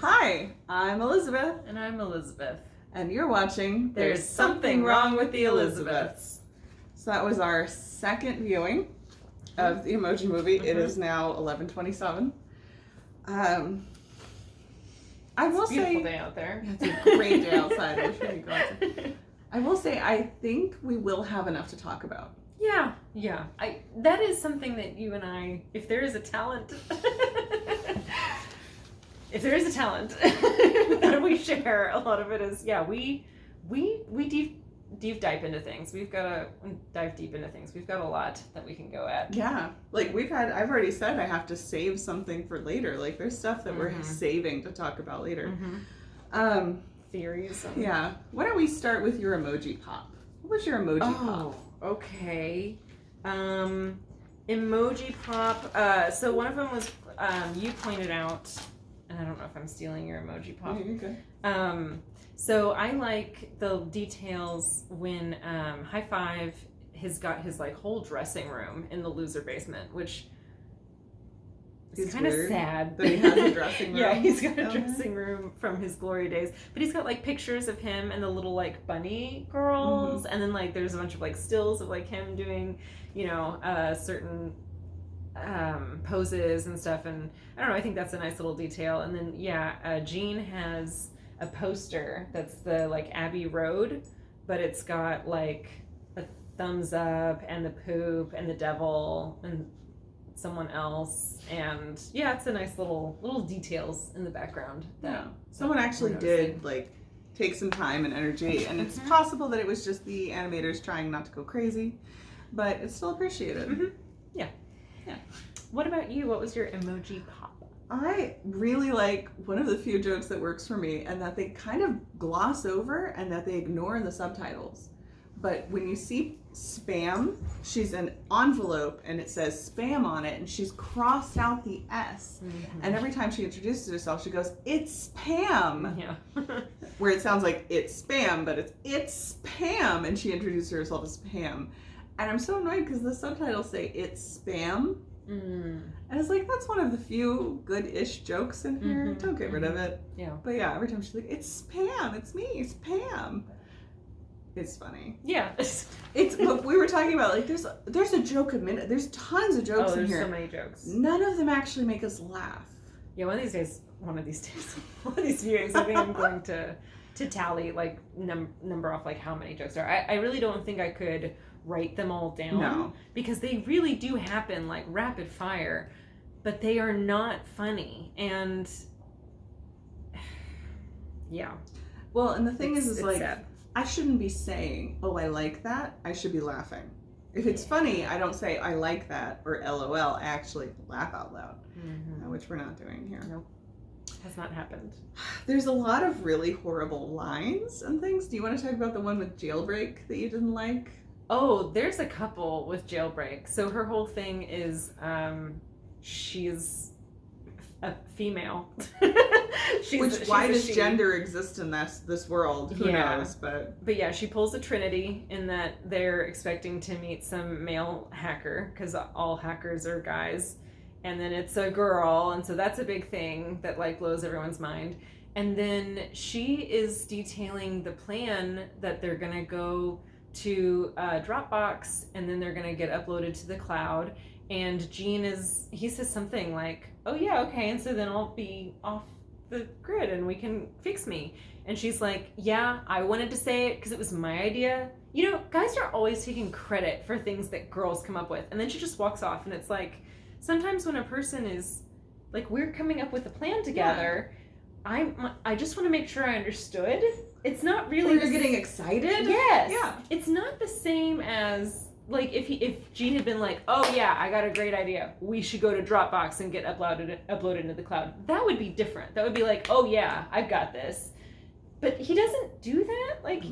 Hi, I'm Elizabeth. And I'm Elizabeth. And you're watching There's Something Wrong with the Elizabeths. So that was our second viewing of the Emoji Movie. It is now 11:27. I will It's a beautiful say, day out there. Yeah, it's a great day outside. I wish we could go outside. I will say, I think we will have enough to talk about. Yeah. That is something that you and I, if there is a talent, that we share, a lot of it is, we deep dive into things. We've got to dive deep into things. We've got a lot that we can go at. Yeah, like I've already said I have to save something for later. Like there's stuff that we're saving to talk about later. Theories. Yeah. Why don't we start with your emoji pop? What was your emoji pop? Okay. Emoji pop. So one of them was, you pointed out, and I don't know if I'm stealing your emoji pop. Yeah, you're good. So I like the details when High Five has got his like whole dressing room in the loser basement, which is kind of sad that he has a dressing room. Yeah, he's got a dressing room from his glory days, but he's got like pictures of him and the little like bunny girls, and then like there's a bunch of like stills of like him doing, certain poses and stuff, and I don't know, I think that's a nice little detail. And then Jean has a poster that's the like Abbey Road, but it's got like a thumbs up and the poop and the devil and someone else, and it's a nice little details in the background. Someone actually did like take some time and energy, and it's possible that it was just the animators trying not to go crazy, but it's still appreciated. Yeah. What about you? What was your emoji pop? I really like one of the few jokes that works for me, and that they kind of gloss over and that they ignore in the subtitles. But when you see spam, she's an envelope and it says spam on it, and she's crossed out the S. And every time she introduces herself, she goes, "It's Pam." Yeah. Where it sounds like it's spam, but it's Pam, and she introduces herself as Pam. And I'm so annoyed because the subtitles say it's spam. And it's like, that's one of the few good-ish jokes in here. Don't get rid of it. Yeah. But every time she's like, "It's Pam, it's me, it's Pam." It's funny. Yeah. What we were talking about, like there's a joke a minute. There's tons of jokes in here. There's so many jokes. None of them actually make us laugh. Yeah, one of these viewings, I think I'm going to tally, like, number off, like, how many jokes there are. I really don't think I could write them all down. No. Because they really do happen, like, rapid fire, but they are not funny. And, yeah. Well, and the thing is like, sad. I shouldn't be saying, "Oh, I like that." I should be laughing. If it's funny, I don't say, "I like that," or "LOL." I actually laugh out loud, which we're not doing here. Nope. Has not happened. There's a lot of really horrible lines and things. Do you want to talk about the one with Jailbreak that you didn't like? Oh, there's a couple with Jailbreak. So her whole thing is she's a female. Why does gender exist in this world? Who knows? But she pulls a trinity in that they're expecting to meet some male hacker, because all hackers are guys, and then it's a girl, and so that's a big thing that like blows everyone's mind. And then she is detailing the plan that they're gonna go to Dropbox, and then they're gonna get uploaded to the cloud. And Gene he says something like, "Oh yeah, okay, and so then I'll be off the grid and we can fix me." And she's like, "Yeah, I wanted to say it because it was my idea." Guys are always taking credit for things that girls come up with. And then she just walks off, and it's like, sometimes when a person is like, we're coming up with a plan together, I just want to make sure I understood. It's not really... You're getting excited? Yes. Yeah. It's not the same as... Like, if Gene had been like, "Oh yeah, I got a great idea. We should go to Dropbox and get uploaded into the cloud," that would be different. That would be like, "Oh yeah, I've got this." But he doesn't do that. Like,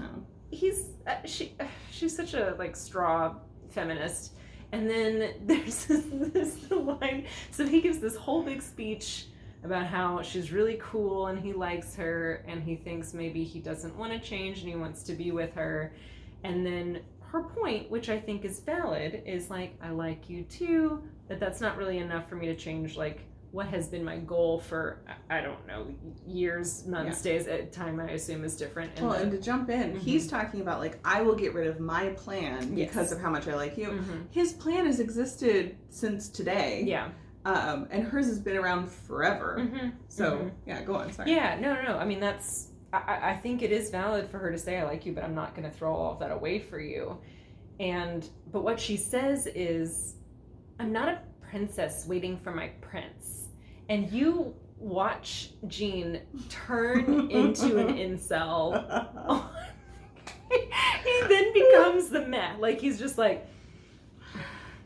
she's such a like straw feminist. And then there's this line. So he gives this whole big speech about how she's really cool and he likes her and he thinks maybe he doesn't want to change and he wants to be with her. And then her point, which I think is valid, is like, "I like you too, but that's not really enough for me to change like what has been my goal for, I don't know, years, months, days. At time, I assume, is different. And to jump in, he's talking about, like, I will get rid of my plan because of how much I like you. His plan has existed since today. Yeah. And hers has been around forever. So, yeah, go on. Sorry. Yeah, no. I mean, I think it is valid for her to say, I like you, but I'm not going to throw all of that away for you. But what she says is, I'm not a princess waiting for my prince. And you watch Jean turn into an incel. He then becomes the meh. Like, he's just like,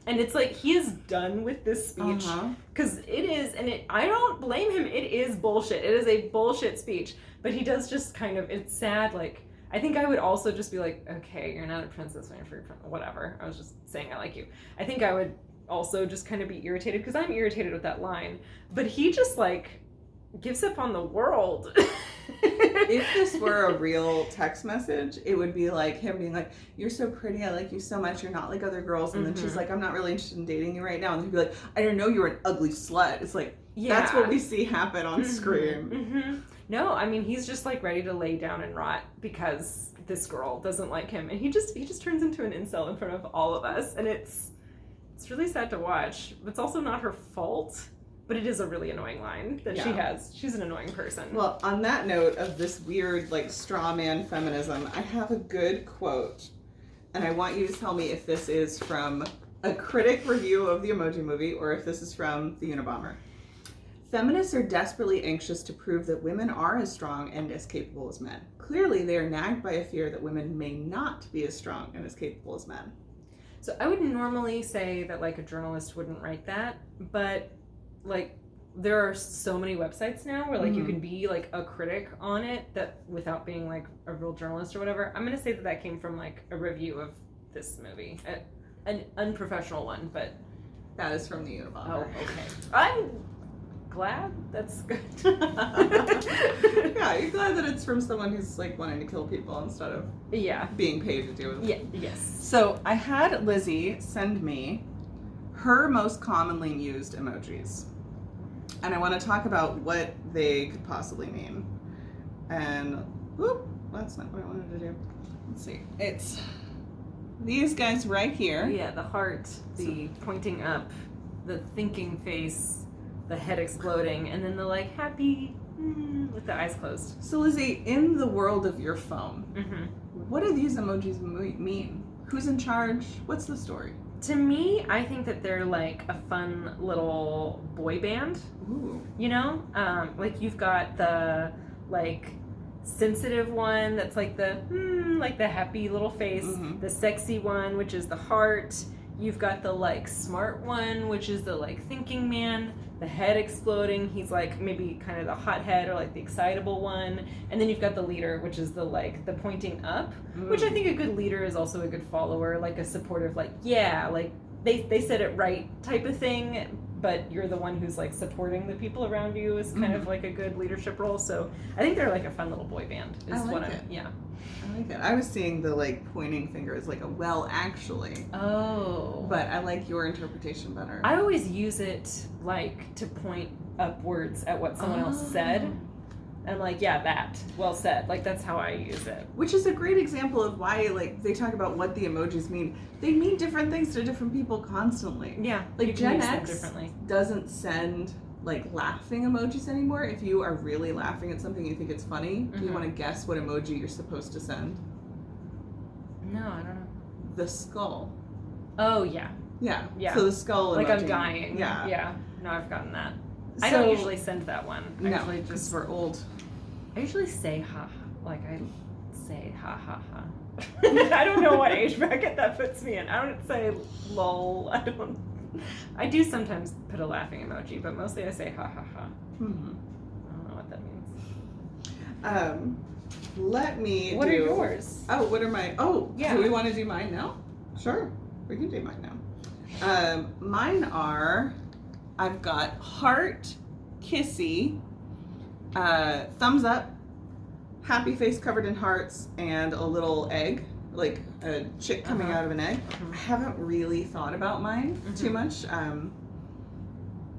and it's like, he is done with this speech. Because it is, I don't blame him. It is bullshit. It is a bullshit speech. But he does just kind of, it's sad. Like, I think I would also just be like, okay, you're not a princess waiting for your prince. Whatever. I was just saying I like you. I think I would also just kind of be irritated, because I'm irritated with that line. But he just, like, gives up on the world. If this were a real text message, it would be like him being like, you're so pretty, I like you so much, you're not like other girls. And then she's like, I'm not really interested in dating you right now. And he'd be like, I didn't know you were an ugly slut. It's like, that's what we see happen on screen. No, I mean, he's just, like, ready to lay down and rot because this girl doesn't like him. And he just turns into an incel in front of all of us. And it's really sad to watch. It's also not her fault, but it is a really annoying line that she has. She's an annoying person. Well, on that note of this weird, like, straw man feminism, I have a good quote, and I want you to tell me if this is from a critic review of the Emoji Movie or if this is from the Unabomber. Feminists are desperately anxious to prove that women are as strong and as capable as men. Clearly, they are nagged by a fear that women may not be as strong and as capable as men. So I would normally say that, like, a journalist wouldn't write that, but, like, there are so many websites now where, like, you can be, like, a critic on it that without being, like, a real journalist or whatever. I'm going to say that came from, like, a review of this movie. An unprofessional one, but... That is from the Unabomber. Oh, okay. I'm glad. That's good. Yeah, you're glad that it's from someone who's, like, wanting to kill people instead of being paid to do it. Yeah. Yes. So I had Lizzie send me her most commonly used emojis. And I want to talk about what they could possibly mean. And, whoop, that's not what I wanted to do. Let's see. It's these guys right here. Yeah, the heart, the pointing up, the thinking face, the head exploding, and then the, like, happy with the eyes closed. So, Lizzie, in the world of your phone, what do these emojis mean? Who's in charge? What's the story? To me, I think that they're, like, a fun little boy band. Ooh. You know? Like, you've got the, like, sensitive one that's, like, the happy little face. The sexy one, which is the heart. You've got the, like, smart one, which is the, like, thinking man. The head exploding, he's, like, maybe kind of the hot head or, like, the excitable one. And then you've got the leader, which is the, like, the pointing up, which I think a good leader is also a good follower, like a supportive, like, yeah, like, they said it right type of thing, but you're the one who's, like, supporting the people around you is kind of like a good leadership role. So I think they're, like, a fun little boy band. I like it. Yeah. I like it. I was seeing the, like, pointing finger as, like, a well, actually. Oh. But I like your interpretation better. I always use it, like, to point upwards at what someone else said. And, like, yeah, that. Well said. Like, that's how I use it. Which is a great example of why, like, they talk about what the emojis mean. They mean different things to different people constantly. Yeah. Like, Gen X doesn't send, like, laughing emojis anymore. If you are really laughing at something, you think it's funny, do you want to guess what emoji you're supposed to send? No, I don't know. The skull. Oh, yeah. Yeah. Yeah. So the skull emoji. Like, I'm dying. Yeah. Yeah. No, I've gotten that. So, I don't usually send that one. I usually just we're old. I usually say ha. Like, I say ha ha ha. I don't know what age bracket that puts me in. I don't say lol. I do sometimes put a laughing emoji, but mostly I say ha ha ha. I don't know what that means. Let me What are yours? Oh, what are my... Oh, yeah. Do we want to do mine now? Sure. We can do mine now. Mine are... I've got heart, kissy, thumbs up, happy face covered in hearts, and a little egg, like a chick coming out of an egg. I haven't really thought about mine too much.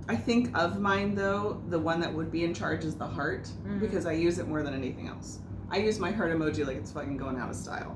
I think of mine though, the one that would be in charge is the heart, because I use it more than anything else. I use my heart emoji like it's fucking going out of style.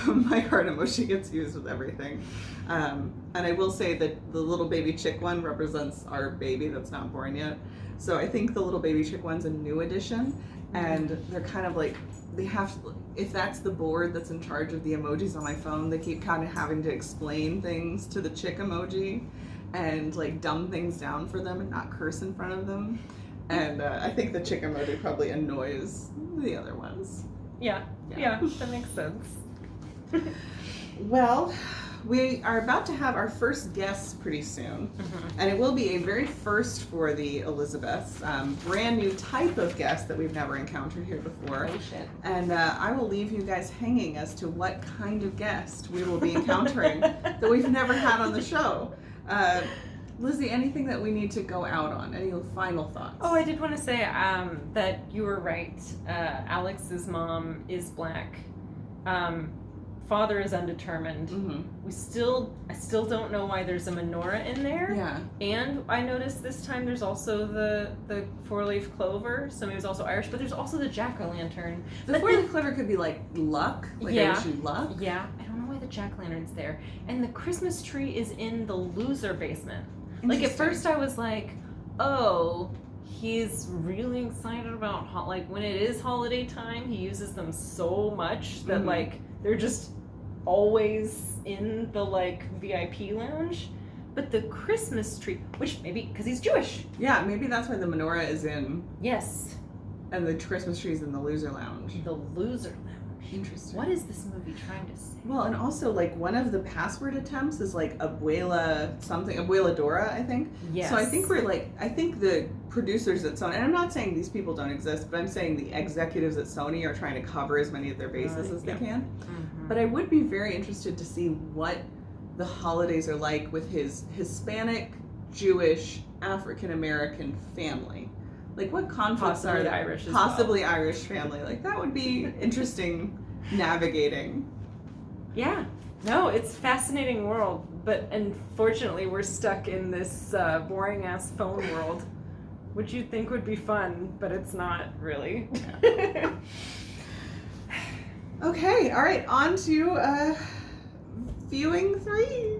My heart emoji gets used with everything. And I will say that the little baby chick one represents our baby that's not born yet. So I think the little baby chick one's a new addition, and they're kind of like, they have to, if that's the board that's in charge of the emojis on my phone, they keep kind of having to explain things to the chick emoji and like dumb things down for them and not curse in front of them. And I think the chick emoji probably annoys the other ones. Yeah, that makes sense. Well, we are about to have our first guest pretty soon, and it will be a very first for the Elizabeths, brand new type of guest that we've never encountered here before. Oh, shit. And I will leave you guys hanging as to what kind of guest we will be encountering that we've never had on the show. Lizzie, anything that we need to go out on? Any final thoughts? Oh, I did want to say that you were right. Alex's mom is black. Father is undetermined. I still don't know why there's a menorah in there. Yeah. And I noticed this time there's also the 4-leaf clover. So maybe it was also Irish, but there's also the jack-o'-lantern. The 4-leaf clover could be like luck. Like I wish you luck. Yeah. I don't know why the jack-o'-lantern's there. And the Christmas tree is in the loser basement. Like at first I was like, oh, he's really excited about like when it is holiday time, he uses them so much that like they're just always in the like VIP lounge. But the Christmas tree, which maybe because he's Jewish. Yeah, maybe that's why the menorah is in. Yes. And the Christmas tree is in the loser lounge. The loser lounge. Interesting. What is this movie trying to say? Well, and also like one of the password attempts is like Abuela something, Abuela Dora, I think. Yes. So I think I think the producers at Sony, and I'm not saying these people don't exist, but I'm saying the executives at Sony are trying to cover as many of their bases as they can. But I would be very interested to see what the holidays are like with his Hispanic, Jewish, African American family. Like what conflicts Possibly are there? Irish as Possibly Irish family. Like that would be interesting navigating. Yeah. No, it's a fascinating world, but unfortunately we're stuck in this boring ass phone world, which you'd think would be fun, but it's not really. Okay, all right, on to viewing 3.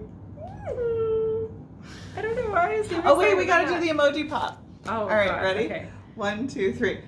I don't know why I was doing Oh wait, we gotta do the emoji pop. Oh, all right, God. ready? Okay. 1, 2, 3.